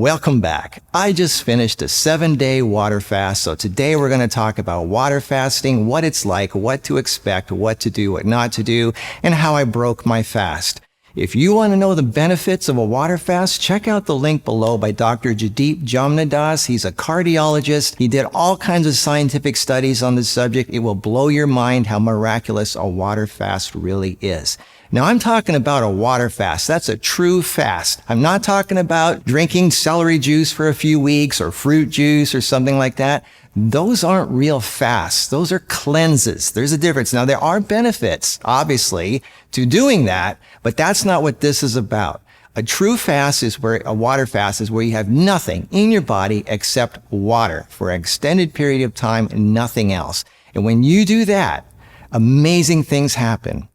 Welcome back. I just finished a 7-day water fast, so today we're going to talk about water fasting, what it's like, what to expect, what to do, what not to do, and how I broke my fast. If you want to know the benefits of a water fast, check out the link below by Dr. Jadeep Jamnadas. He's a cardiologist. He did all kinds of scientific studies on this subject. It will blow your mind how miraculous a water fast really is. Now, I'm talking about a water fast. That's a true fast. I'm not talking about drinking celery juice for a few weeks or fruit juice or something like that. Those aren't real fasts. Those are cleanses. There's a difference. Now, there are benefits, obviously, to doing that, but that's not what this is about. A true fast is where a water fast is where you have nothing in your body except water for an extended period of time and nothing else. And when you do that, amazing things happen.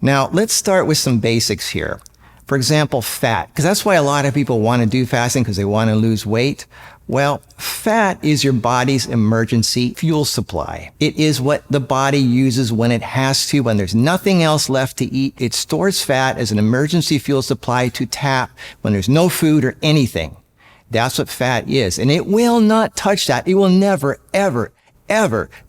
Now, let's start with some basics here. For example, fat, because that's why a lot of people want to do fasting because they want to lose weight. Well, fat is your body's emergency fuel supply. It is what the body uses when it has to, when there's nothing else left to eat. It stores fat as an emergency fuel supply to tap when there's no food or anything. That's what fat is. And it will not touch that. It will never, ever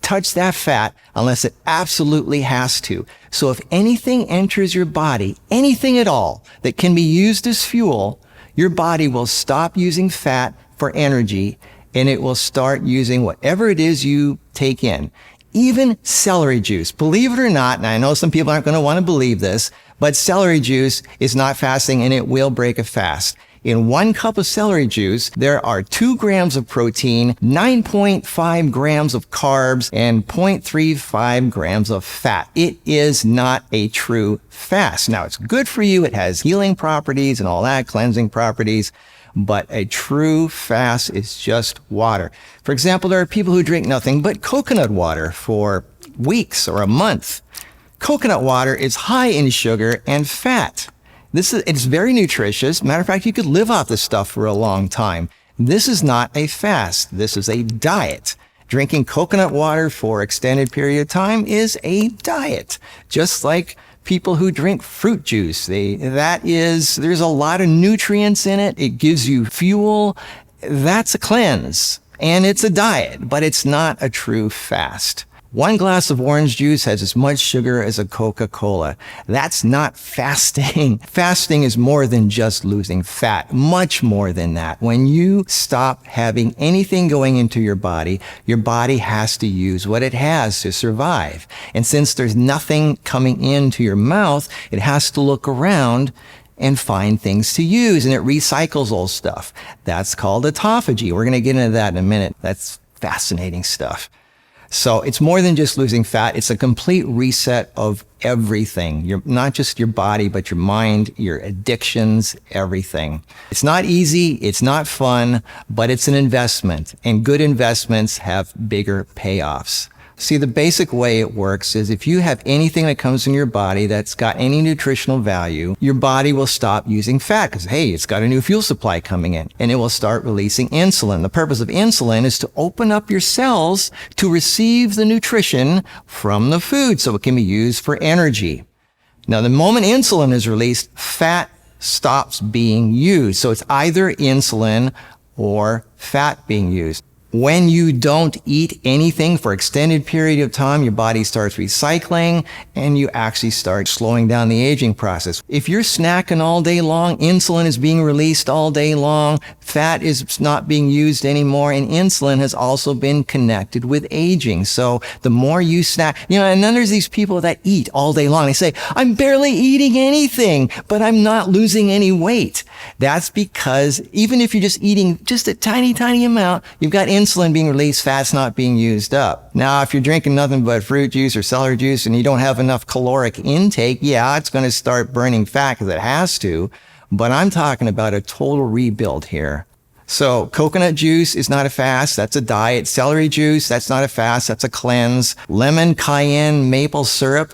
touch that fat unless it absolutely has to. So if anything enters your body, anything at all that can be used as fuel, your body will stop using fat for energy and it will start using whatever it is you take in. Even celery juice, believe it or not, and I know some people aren't going to want to believe this, but celery juice is not fasting and it will break a fast. In 1 cup of celery juice, there are 2 grams of protein, 9.5 grams of carbs, and 0.35 grams of fat. It is not a true fast. Now, it's good for you. It has healing properties and all that, cleansing properties. But a true fast is just water. For example, there are people who drink nothing but coconut water for weeks or a month. Coconut water is high in sugar and fat. It's very nutritious. Matter of fact, you could live off this stuff for a long time. This is not a fast. This is a diet. Drinking coconut water for extended period of time is a diet. Just like people who drink fruit juice. There's a lot of nutrients in it. It gives you fuel. That's a cleanse. And it's a diet, but it's not a true fast. 1 glass of orange juice has as much sugar as a Coca-Cola. That's not fasting. Fasting is more than just losing fat, much more than that. When you stop having anything going into your body has to use what it has to survive. And since there's nothing coming into your mouth, it has to look around and find things to use, and it recycles old stuff. That's called autophagy. We're going to get into that in a minute. That's fascinating stuff. So it's more than just losing fat. It's a complete reset of everything. Not just your body, but your mind, your addictions, everything. It's not easy. It's not fun, but it's an investment, and good investments have bigger payoffs. See, the basic way it works is if you have anything that comes in your body that's got any nutritional value, your body will stop using fat because, hey, it's got a new fuel supply coming in, and it will start releasing insulin. The purpose of insulin is to open up your cells to receive the nutrition from the food so it can be used for energy. Now, the moment insulin is released, fat stops being used. So it's either insulin or fat being used. When you don't eat anything for extended period of time, your body starts recycling and you actually start slowing down the aging process. If you're snacking all day long, insulin is being released all day long, fat is not being used anymore, and insulin has also been connected with aging. So the more you snack, and then there's these people that eat all day long. They say, I'm barely eating anything, but I'm not losing any weight. That's because even if you're just eating just a tiny, tiny amount, you've got insulin being released, fat's not being used up. Now, if you're drinking nothing but fruit juice or celery juice and you don't have enough caloric intake, yeah, it's going to start burning fat because it has to. But I'm talking about a total rebuild here. So coconut juice is not a fast, that's a diet. Celery juice, that's not a fast, that's a cleanse. Lemon, cayenne, maple syrup,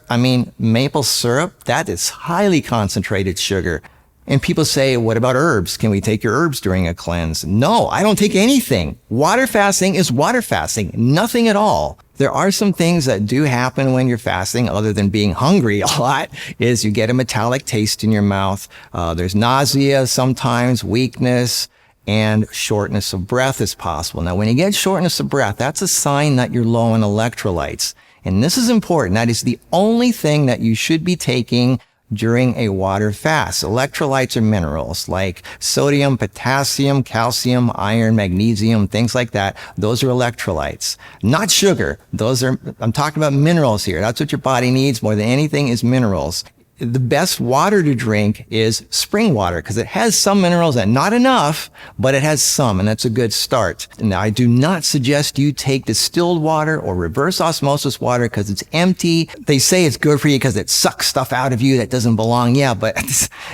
that is highly concentrated sugar. And people say, what about herbs? Can we take your herbs during a cleanse? No, I don't take anything. Water fasting is water fasting, nothing at all. There are some things that do happen when you're fasting, other than being hungry a lot, is you get a metallic taste in your mouth. There's nausea sometimes, weakness, and shortness of breath is possible. Now, when you get shortness of breath, that's a sign that you're low in electrolytes. And this is important. That is the only thing that you should be taking during a water fast. Electrolytes are minerals like sodium, potassium, calcium, iron, magnesium, things like that. Those are electrolytes, not sugar. I'm talking about minerals here. That's what your body needs more than anything is minerals. The best water to drink is spring water because it has some minerals and not enough, but it has some, and that's a good start. Now, I do not suggest you take distilled water or reverse osmosis water because it's empty. They say it's good for you because it sucks stuff out of you that doesn't belong. Yeah, but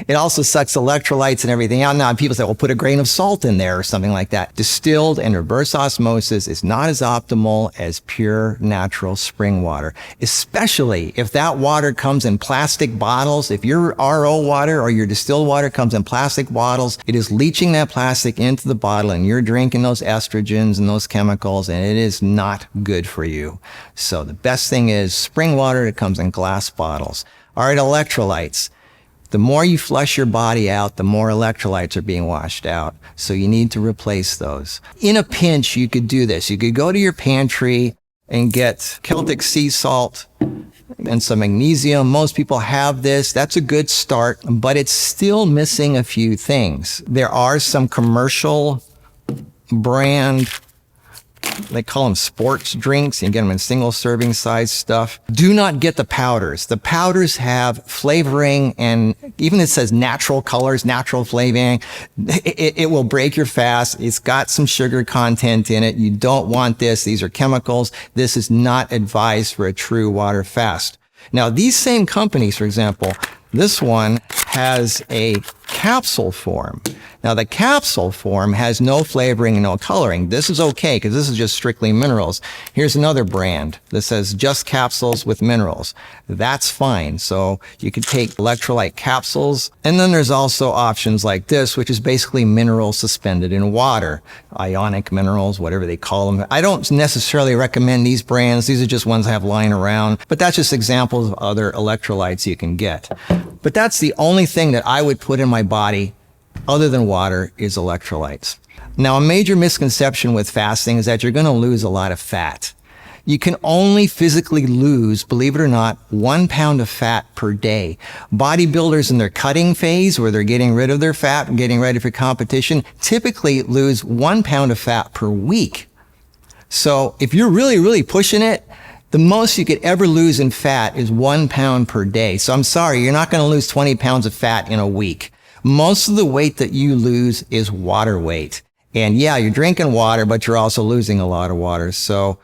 it also sucks electrolytes and everything out. Now, people say, well, put a grain of salt in there or something like that. Distilled and reverse osmosis is not as optimal as pure natural spring water, especially if that water comes in plastic bottles. If your RO water or your distilled water comes in plastic bottles, it is leaching that plastic into the bottle and you're drinking those estrogens and those chemicals, and it is not good for you. So the best thing is spring water that comes in glass bottles. All right, electrolytes. The more you flush your body out, the more electrolytes are being washed out. So you need to replace those. In a pinch, you could do this. You could go to your pantry and get Celtic sea salt and some magnesium. Most people have this. That's a good start, but it's still missing a few things. There are some commercial brand, they call them sports drinks. You can get them in single serving size stuff. Do not get the powders. The powders have flavoring, and even it says natural colors, natural flavoring. It will break your fast. It's got some sugar content in it. You don't want this. These are chemicals. This is not advised for a true water fast. Now, these same companies, for example, this one has a capsule form. Now, the capsule form has no flavoring and no coloring. This is okay because this is just strictly minerals. Here's another brand that says just capsules with minerals. That's fine. So you could take electrolyte capsules. And then there's also options like this, which is basically minerals suspended in water. Ionic minerals, whatever they call them. I don't necessarily recommend these brands. These are just ones I have lying around. But that's just examples of other electrolytes you can get. But that's the only thing that I would put in my body other than water is electrolytes. Now, a major misconception with fasting is that you're going to lose a lot of fat. You can only physically lose, believe it or not, 1 pound of fat per day. Bodybuilders in their cutting phase, where they're getting rid of their fat and getting ready for competition, typically lose 1 pound of fat per week. So if you're really, really pushing it, the most you could ever lose in fat is 1 pound per day. So I'm sorry, you're not going to lose 20 pounds of fat in a week. Most of the weight that you lose is water weight. And yeah, you're drinking water, but you're also losing a lot of water. So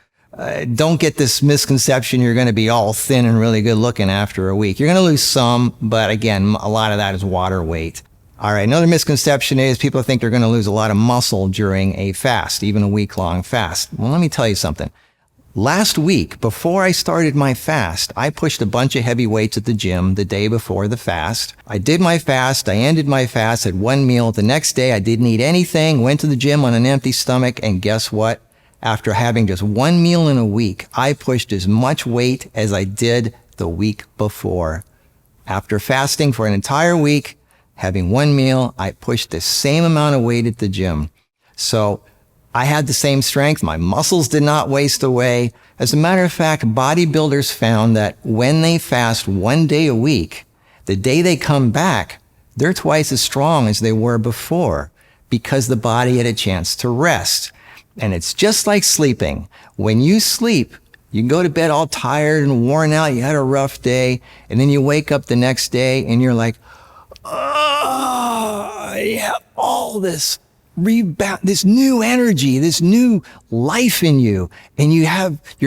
don't get this misconception you're going to be all thin and really good looking after a week. You're going to lose some, but again, a lot of that is water weight. All right, another misconception is people think they're going to lose a lot of muscle during a fast, even a week-long fast. Well, let me tell you something. Last week, before I started my fast, I pushed a bunch of heavy weights at the gym the day before the fast. I did my fast. I ended my fast, had one meal. The next day, I didn't eat anything, went to the gym on an empty stomach, and guess what? After having just one meal in a week, I pushed as much weight as I did the week before. After fasting for an entire week, having one meal, I pushed the same amount of weight at the gym. So I had the same strength. My muscles did not waste away. As a matter of fact, bodybuilders found that when they fast 1 day a week, the day they come back, they're twice as strong as they were before because the body had a chance to rest. And it's just like sleeping. When you sleep, you can go to bed all tired and worn out. You had a rough day. And then you wake up the next day and you're like, oh, I have all this rebound, this new energy, this new life in you, and you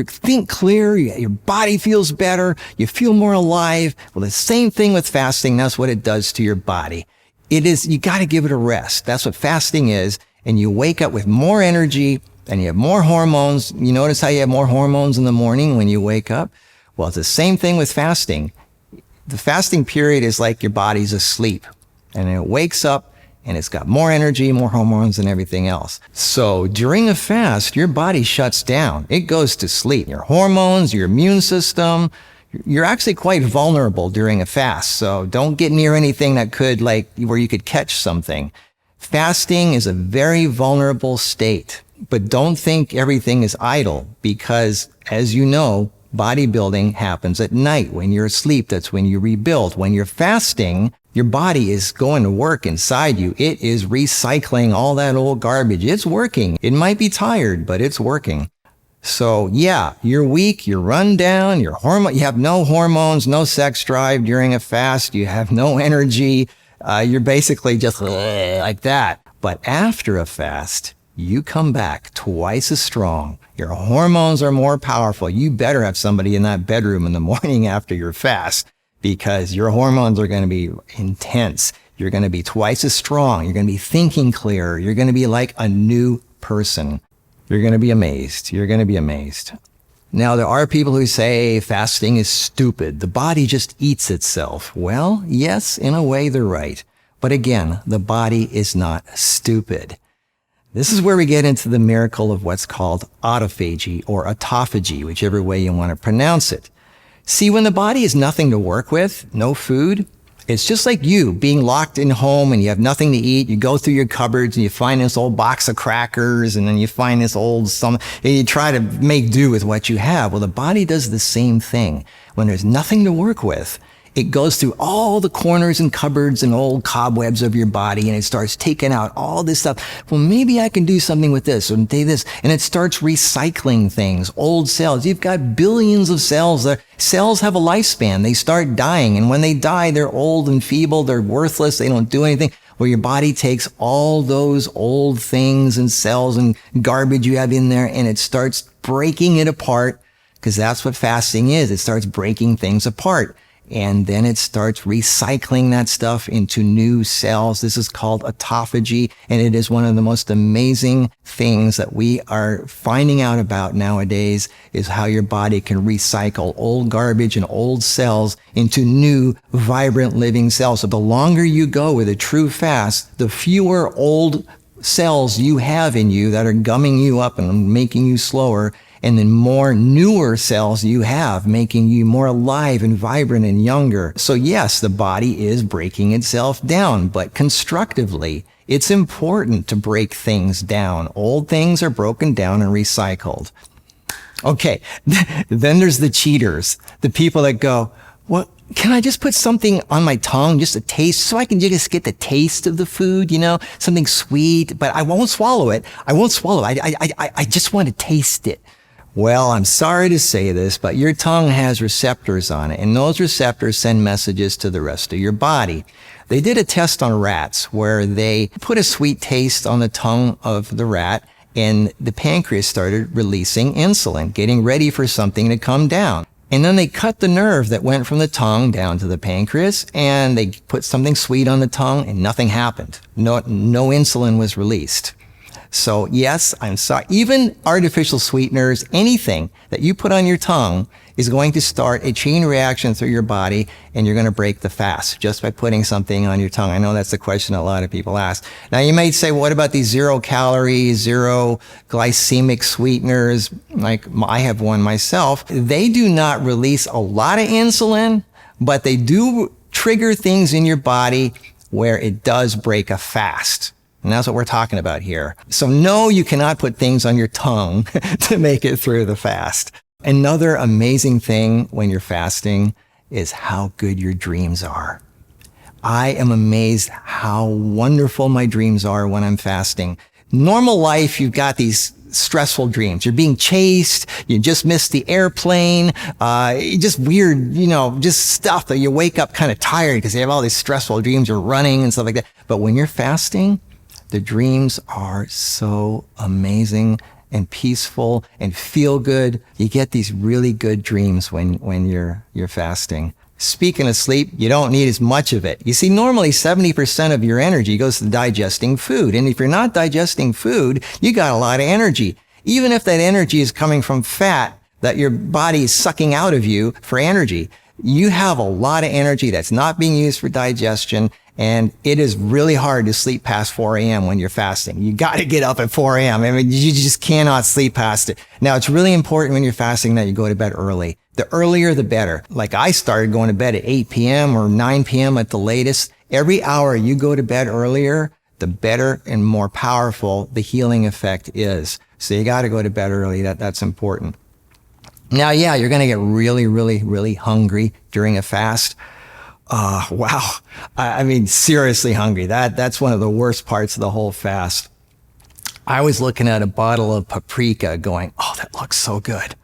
think clear, your body feels better, you feel more alive. Well, the same thing with fasting. That's what it does to your body. You got to give it a rest. That's what fasting is. And you wake up with more energy and you have more hormones. You notice how you have more hormones in the morning when you wake up? Well, it's the same thing with fasting. The fasting period is like your body's asleep, and it wakes up and it's got more energy, more hormones, and everything else. So during a fast, your body shuts down. It goes to sleep. Your hormones, your immune system, you're actually quite vulnerable during a fast. So don't get near anything that could, where you could catch something. Fasting is a very vulnerable state, but don't think everything is idle because, as you know, bodybuilding happens at night. When you're asleep, that's when you rebuild. When you're fasting, your body is going to work inside you. It is recycling all that old garbage. It's working. It might be tired, but it's working. So yeah, you're weak, you're run down, you have no hormones, no sex drive during a fast, you have no energy, you're basically just like that. But after a fast, you come back twice as strong. Your hormones are more powerful. You better have somebody in that bedroom in the morning after your fast because your hormones are going to be intense. You're going to be twice as strong. You're going to be thinking clearer. You're going to be like a new person. You're going to be amazed. You're going to be amazed. Now, there are people who say fasting is stupid. The body just eats itself. Well, yes, in a way, they're right. But again, the body is not stupid. This is where we get into the miracle of what's called autophagy or autophagy, whichever way you want to pronounce it. See, when the body has nothing to work with, no food, it's just like you being locked in home and you have nothing to eat. You go through your cupboards and you find this old box of crackers and then you find this old and you try to make do with what you have. Well, the body does the same thing. When there's nothing to work with, it goes through all the corners and cupboards and old cobwebs of your body and it starts taking out all this stuff. Well, maybe I can do something with this or do this. And it starts recycling things, old cells. You've got billions of cells. Cells have a lifespan. They start dying. And when they die, they're old and feeble. They're worthless. They don't do anything. Well, your body takes all those old things and cells and garbage you have in there and it starts breaking it apart because that's what fasting is. It starts breaking things apart. And then it starts recycling that stuff into new cells. This is called autophagy, and it is one of the most amazing things that we are finding out about nowadays is how your body can recycle old garbage and old cells into new, vibrant, living cells. So the longer you go with a true fast, the fewer old cells you have in you that are gumming you up and making you slower, and then more newer cells you have, making you more alive and vibrant and younger. So yes, the body is breaking itself down, but constructively. It's important to break things down. Old things are broken down and recycled. Okay, then there's the cheaters, the people that go, what? Can I just put something on my tongue, just a taste, so I can just get the taste of the food, something sweet, but I won't swallow it. I won't swallow it. I just want to taste it. Well, I'm sorry to say this, but your tongue has receptors on it, and those receptors send messages to the rest of your body. They did a test on rats where they put a sweet taste on the tongue of the rat, and the pancreas started releasing insulin, getting ready for something to come down. And then they cut the nerve that went from the tongue down to the pancreas, and they put something sweet on the tongue, and nothing happened. No insulin was released. So yes, I'm sorry. Even artificial sweeteners, anything that you put on your tongue is going to start a chain reaction through your body, and you're going to break the fast just by putting something on your tongue. I know that's the question a lot of people ask. Now you might say, well, what about these 0 calorie, 0 glycemic sweeteners? Like I have one myself. They do not release a lot of insulin, but they do trigger things in your body where it does break a fast. And that's what we're talking about here. So no, you cannot put things on your tongue to make it through the fast. Another amazing thing when you're fasting is how good your dreams are. I am amazed how wonderful my dreams are when I'm fasting. Normal life, you've got these stressful dreams. You're being chased. You just missed the airplane. Just weird, just stuff that you wake up kind of tired because you have all these stressful dreams. You're running and stuff like that. But when you're fasting, the dreams are so amazing and peaceful and feel good. You get these really good dreams when you're fasting. Speaking of sleep, you don't need as much of it. You see, normally 70% of your energy goes to digesting food. And if you're not digesting food, you got a lot of energy. Even if that energy is coming from fat that your body is sucking out of you for energy, you have a lot of energy that's not being used for digestion. And it is really hard to sleep past 4 a.m. when you're fasting. You got to get up at 4 a.m. I mean, you just cannot sleep past it. Now, it's really important when you're fasting that you go to bed early. The earlier, the better. Like I started going to bed at 8 p.m. or 9 p.m. at the latest. Every hour you go to bed earlier, the better and more powerful the healing effect is. So you got to go to bed early. That's important. Now, yeah, you're going to get really, really, really hungry during a fast. Wow. I mean, seriously hungry. That's one of the worst parts of the whole fast. I was looking at a bottle of paprika going, oh, that looks so good.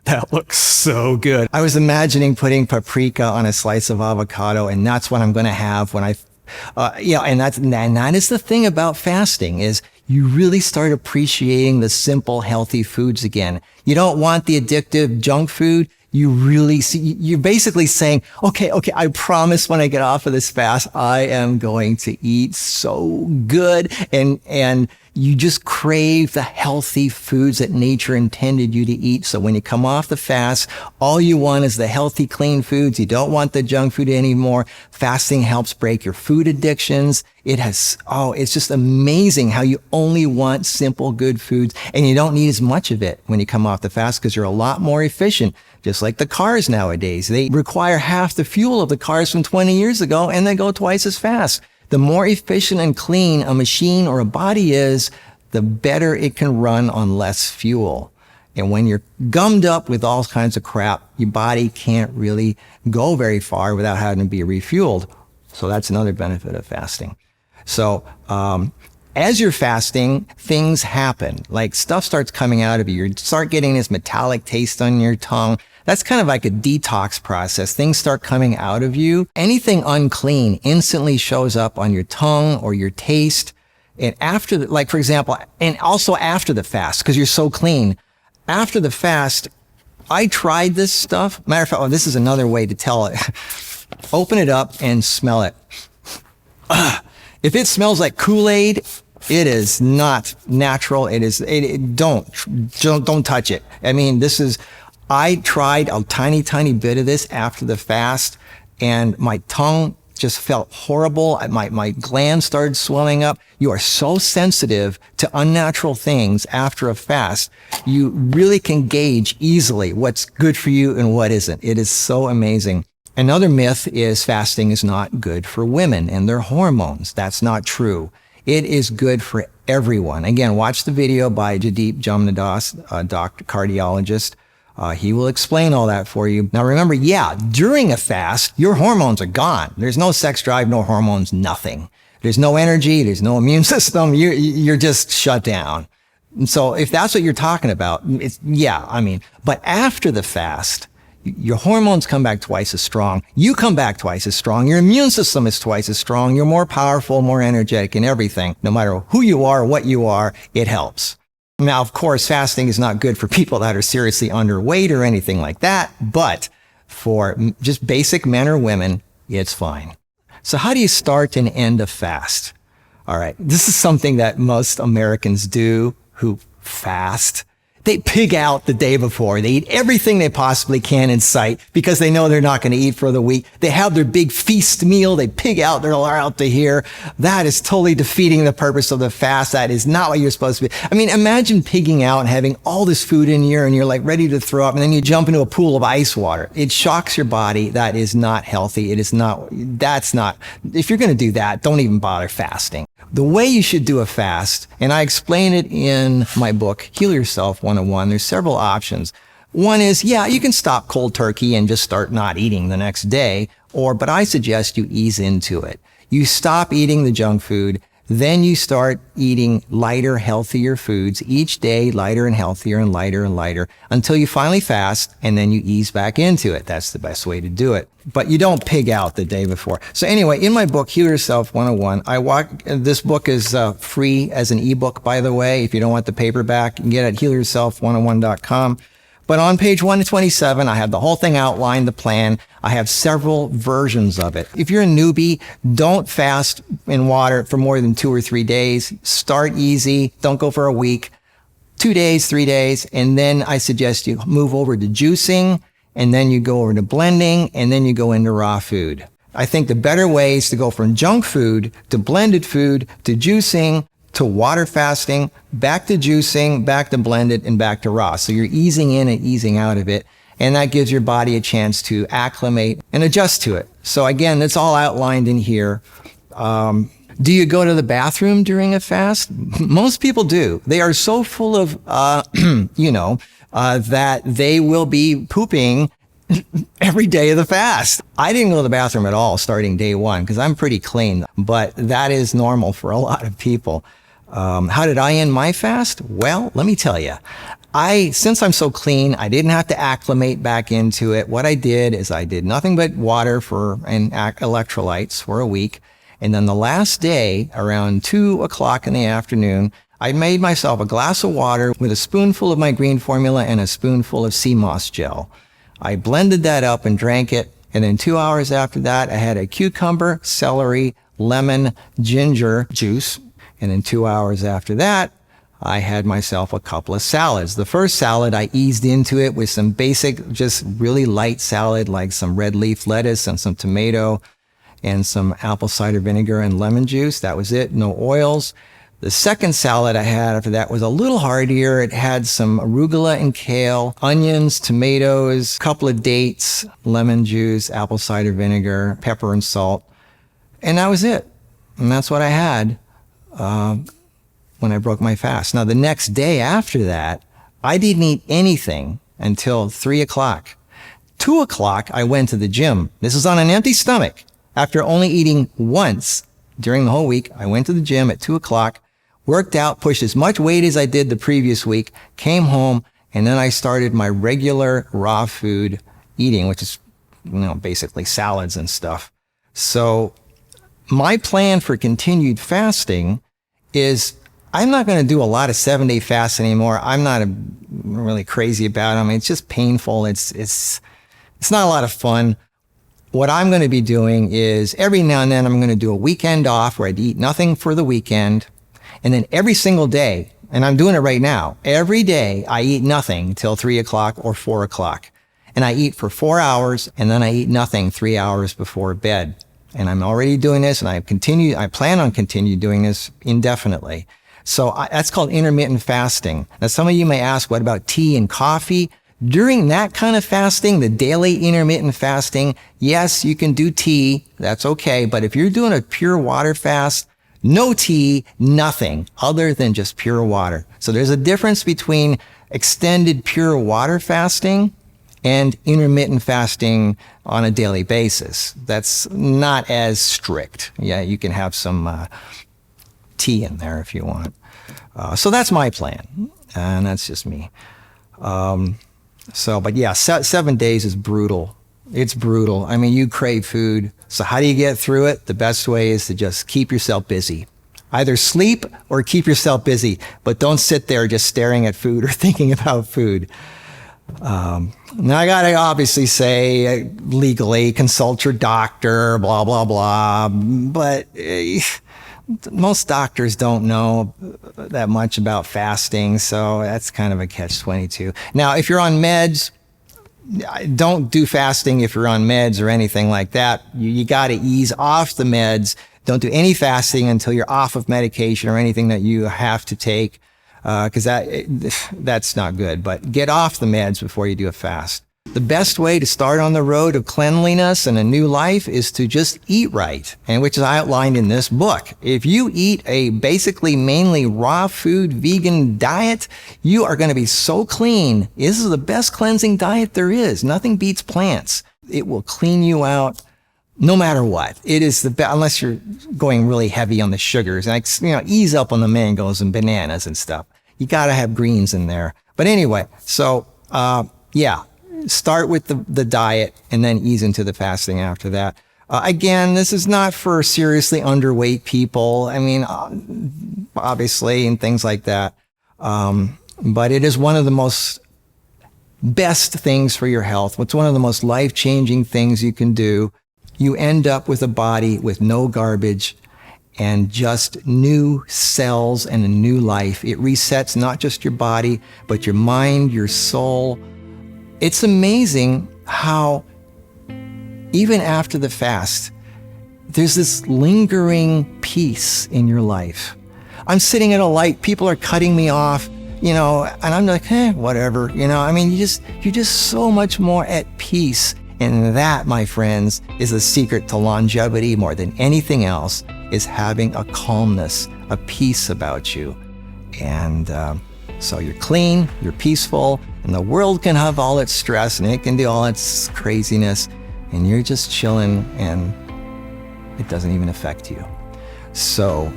That looks so good. I was imagining putting paprika on a slice of avocado, and that's what I'm going to have when and that is the thing about fasting is you really start appreciating the simple, healthy foods again. You don't want the addictive junk food. You're basically saying, okay, I promise when I get off of this fast, I am going to eat so good. And you just crave the healthy foods that nature intended you to eat. So when you come off the fast, all you want is the healthy, clean foods. You don't want the junk food anymore. Fasting helps break your food addictions. It's just amazing how you only want simple, good foods, and you don't need as much of it when you come off the fast because you're a lot more efficient. Just like the cars nowadays. They require half the fuel of the cars from 20 years ago, and they go twice as fast. The more efficient and clean a machine or a body is, the better it can run on less fuel. And when you're gummed up with all kinds of crap, your body can't really go very far without having to be refueled. So that's another benefit of fasting. So, as you're fasting, things happen. Like stuff starts coming out of you. You start getting this metallic taste on your tongue. That's kind of like a detox process. Things start coming out of you. Anything unclean instantly shows up on your tongue or your taste. And for example, and also after the fast, because you're so clean. After the fast, I tried this stuff. Matter of fact, this is another way to tell it. Open it up and smell it. If it smells like Kool-Aid, it is not natural. Don't touch it. I mean, I tried a tiny, tiny bit of this after the fast, and my tongue just felt horrible. My glands started swelling up. You are so sensitive to unnatural things after a fast. You really can gauge easily what's good for you and what isn't. It is so amazing. Another myth is fasting is not good for women and their hormones. That's not true. It is good for everyone. Again, watch the video by Jadeep Jamnadas, a doctor, cardiologist. He will explain all that for you. Now remember, during a fast, your hormones are gone. There's no sex drive, no hormones, nothing. There's no energy, there's no immune system. You're just shut down. And so if that's what you're talking about, but after the fast, your hormones come back twice as strong. You come back twice as strong. Your immune system is twice as strong. You're more powerful, more energetic and everything. No matter who you are, what you are, it helps. Now, of course, fasting is not good for people that are seriously underweight or anything like that, but for just basic men or women, it's fine. So how do you start and end a fast? All right. This is something that most Americans do who fast. They pig out the day before. They eat everything they possibly can in sight because they know they're not going to eat for the week. They have their big feast meal. They pig out. They're out to here. That is totally defeating the purpose of the fast. That is not what you're supposed to be. I mean, imagine pigging out and having all this food in here and you're like ready to throw up and then you jump into a pool of ice water. It shocks your body. That is not healthy. If you're going to do that, don't even bother fasting. The way you should do a fast, and I explain it in my book, Heal Yourself 101, there's several options. One is, you can stop cold turkey and just start not eating the next day, but I suggest you ease into it. You stop eating the junk food, then you start eating lighter, healthier foods each day, lighter and healthier and lighter and lighter until you finally fast and then you ease back into it. That's the best way to do it. But you don't pig out the day before. So anyway, in my book, Heal Yourself 101, this book is free as an ebook, by the way. If you don't want the paperback, you can get it at healyourself101.com. But on page 127, I have the whole thing outlined, the plan. I have several versions of it. If you're a newbie, don't fast in water for more than 2 or 3 days. Start easy. Don't go for a week. 2 days, 3 days. And then I suggest you move over to juicing, and then you go over to blending, and then you go into raw food. I think the better way is to go from junk food to blended food to juicing to water fasting, back to juicing, back to blended, and back to raw. So you're easing in and easing out of it, and that gives your body a chance to acclimate and adjust to it. So again, that's all outlined in here. Do you go to the bathroom during a fast? Most people do. They are so full of, that they will be pooping every day of the fast. I didn't go to the bathroom at all starting day one because I'm pretty clean, but that is normal for a lot of people. How did I end my fast? Well, let me tell you. Since I'm so clean, I didn't have to acclimate back into it. What I did is I did nothing but water and electrolytes for a week. And then the last day, around 2 o'clock in the afternoon, I made myself a glass of water with a spoonful of my green formula and a spoonful of sea moss gel. I blended that up and drank it. And then 2 hours after that, I had a cucumber, celery, lemon, ginger juice. And then 2 hours after that, I had myself a couple of salads. The first salad, I eased into it with some basic, just really light salad, like some red leaf lettuce and some tomato and some apple cider vinegar and lemon juice. That was it. No oils. The second salad I had after that was a little heartier. It had some arugula and kale, onions, tomatoes, a couple of dates, lemon juice, apple cider vinegar, pepper and salt. And that was it. And that's what I had when I broke my fast. Now, the next day after that, I didn't eat anything until 3 o'clock. 2 o'clock, I went to the gym. This is on an empty stomach. After only eating once during the whole week, I went to the gym at 2 o'clock, worked out, pushed as much weight as I did the previous week, came home, and then I started my regular raw food eating, which is, basically salads and stuff. So my plan for continued fasting is I'm not going to do a lot of 7-day fasts anymore. I'm not really crazy about them. It's just painful. It's not a lot of fun. What I'm going to be doing is every now and then I'm going to do a weekend off where I'd eat nothing for the weekend. And then every single day, and I'm doing it right now, every day I eat nothing till 3 o'clock or 4 o'clock. And I eat for 4 hours and then I eat nothing 3 hours before bed. And I'm already doing this and I plan on continue doing this indefinitely. So that's called intermittent fasting. Now, some of you may ask, what about tea and coffee? During that kind of fasting, the daily intermittent fasting, yes, you can do tea. That's okay. But if you're doing a pure water fast, no tea, nothing other than just pure water. So there's a difference between extended pure water fasting and intermittent fasting on a daily basis. That's not as strict. Yeah, you can have some tea in there if you want. So that's my plan. And that's just me. But yeah, 7 days is brutal. It's brutal. I mean, you crave food. So how do you get through it? The best way is to just keep yourself busy. Either sleep or keep yourself busy, but don't sit there just staring at food or thinking about food. Now I gotta obviously say, legally, consult your doctor, blah, blah, blah. But most doctors don't know that much about fasting, so that's kind of a catch-22. Now, if you're on meds, don't do fasting if you're on meds or anything like that. You got to ease off the meds. Don't do any fasting until you're off of medication or anything that you have to take, because that's not good. But get off the meds before you do a fast. The best way to start on the road of cleanliness and a new life is to just eat right, and which is outlined in this book. If you eat a basically mainly raw food vegan diet, you are going to be so clean. This is the best cleansing diet there is. Nothing beats plants. It will clean you out no matter what. It is the best, unless you're going really heavy on the sugars. Like, ease up on the mangoes and bananas and stuff. You got to have greens in there. But anyway, so yeah. Start with the diet and then ease into the fasting after that. Again, this is not for seriously underweight people. I mean, obviously, and things like that. But it is one of the most best things for your health. It's one of the most life-changing things you can do. You end up with a body with no garbage and just new cells and a new life. It resets not just your body, but your mind, your soul. It's amazing how even after the fast, there's this lingering peace in your life. I'm sitting at a light, people are cutting me off, and I'm like, whatever, I mean, you're just so much more at peace. And that, my friends, is the secret to longevity more than anything else. is having a calmness, a peace about you. And so you're clean, you're peaceful, and the world can have all its stress and it can do all its craziness, and you're just chilling and it doesn't even affect you. So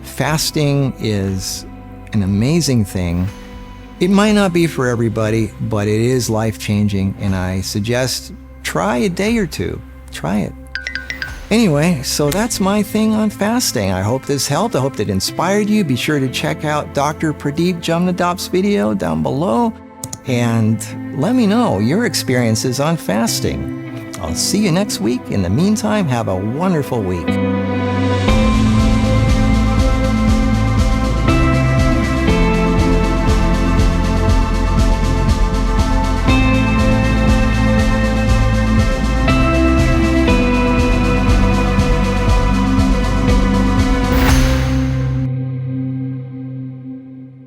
fasting is an amazing thing. It might not be for everybody, but it is life-changing, and I suggest try a day or two. Try it. Anyway, so that's my thing on fasting. I hope this helped. I hope it inspired you. Be sure to check out Dr. Pradeep Jamnadop's video down below and let me know your experiences on fasting. I'll see you next week. In the meantime, have a wonderful week.